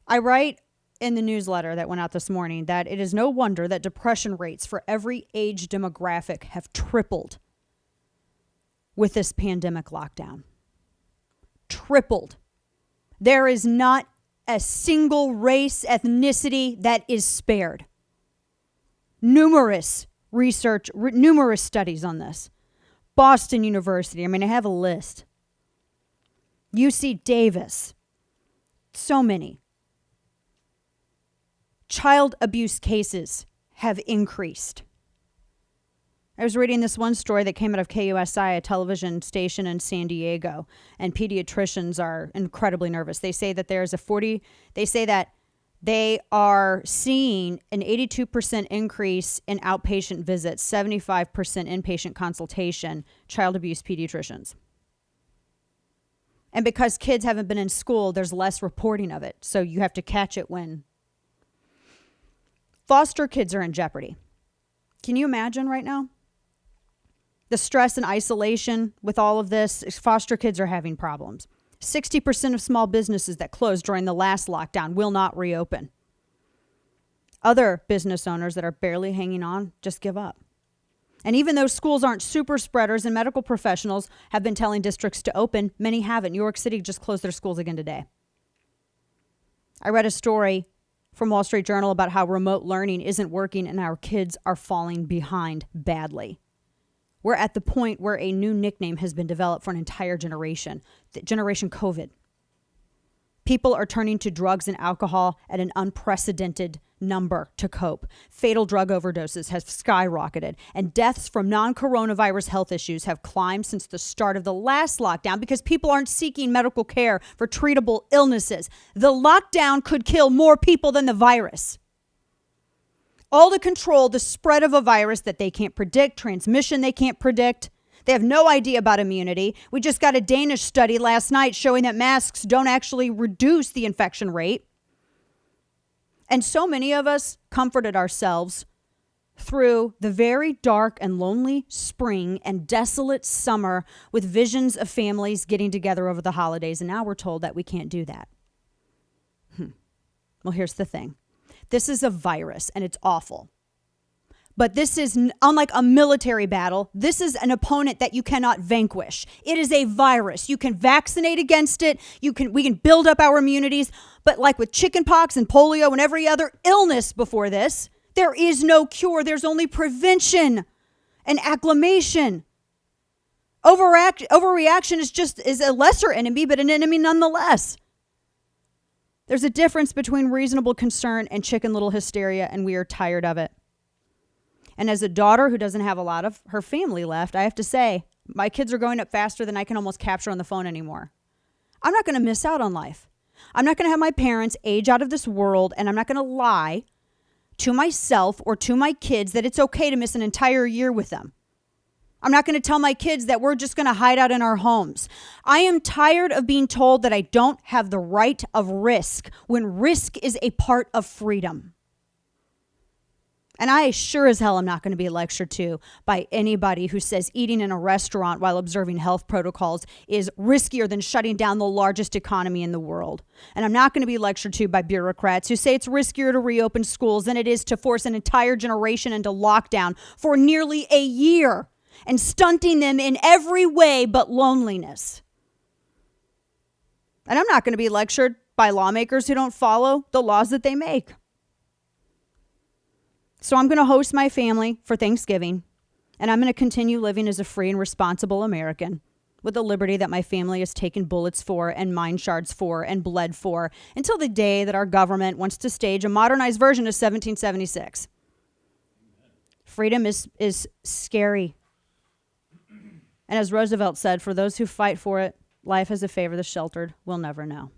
I write in the newsletter that went out this morning that it is no wonder that depression rates for every age demographic have tripled with this pandemic lockdown. Tripled. There is not a single race, ethnicity that is spared. Numerous research, numerous studies on this. Boston University, I have a list. UC Davis, so many. Child abuse cases have increased. I was reading this one story that came out of KUSI, a television station in San Diego, and pediatricians are incredibly nervous. They say that they are seeing an 82% increase in outpatient visits, 75% inpatient consultation, child abuse pediatricians. And because kids haven't been in school, there's less reporting of it. So you have to catch it when foster kids are in jeopardy. Can you imagine right now? The stress and isolation with all of this, foster kids are having problems. 60% of small businesses that closed during the last lockdown will not reopen. Other business owners that are barely hanging on just give up. And even though schools aren't super spreaders and medical professionals have been telling districts to open, many haven't. New York City just closed their schools again today. I read a story from Wall Street Journal about how remote learning isn't working and our kids are falling behind badly. We're at the point where a new nickname has been developed for an entire generation, the Generation COVID. People are turning to drugs and alcohol at an unprecedented number to cope. Fatal drug overdoses have skyrocketed, and deaths from non-coronavirus health issues have climbed since the start of the last lockdown because people aren't seeking medical care for treatable illnesses. The lockdown could kill more people than the virus. All to control the spread of a virus that they can't predict, transmission they can't predict. They have no idea about immunity. We just got a Danish study last night showing that masks don't actually reduce the infection rate. And so many of us comforted ourselves through the very dark and lonely spring and desolate summer with visions of families getting together over the holidays. And now we're told that we can't do that. Well, here's the thing. This is a virus and it's awful. But this is unlike a military battle. This is an opponent that you cannot vanquish. It is a virus. You can vaccinate against it. We can build up our immunities. But like with chickenpox and polio and every other illness before this, there is no cure. There's only prevention and acclimation. Overreaction is a lesser enemy, but an enemy nonetheless. There's a difference between reasonable concern and chicken little hysteria, and we are tired of it. And as a daughter who doesn't have a lot of her family left, I have to say, my kids are growing up faster than I can almost capture on the phone anymore. I'm not going to miss out on life. I'm not going to have my parents age out of this world, and I'm not going to lie to myself or to my kids that it's okay to miss an entire year with them. I'm not going to tell my kids that we're just going to hide out in our homes. I am tired of being told that I don't have the right of risk when risk is a part of freedom. And I sure as hell am not going to be lectured to by anybody who says eating in a restaurant while observing health protocols is riskier than shutting down the largest economy in the world. And I'm not going to be lectured to by bureaucrats who say it's riskier to reopen schools than it is to force an entire generation into lockdown for nearly a year and stunting them in every way but loneliness. And I'm not going to be lectured by lawmakers who don't follow the laws that they make. So I'm going to host my family for Thanksgiving, and I'm going to continue living as a free and responsible American with the liberty that my family has taken bullets for and mine shards for and bled for until the day that our government wants to stage a modernized version of 1776. Freedom is scary. And as Roosevelt said, for those who fight for it, life has a favor the sheltered will never know.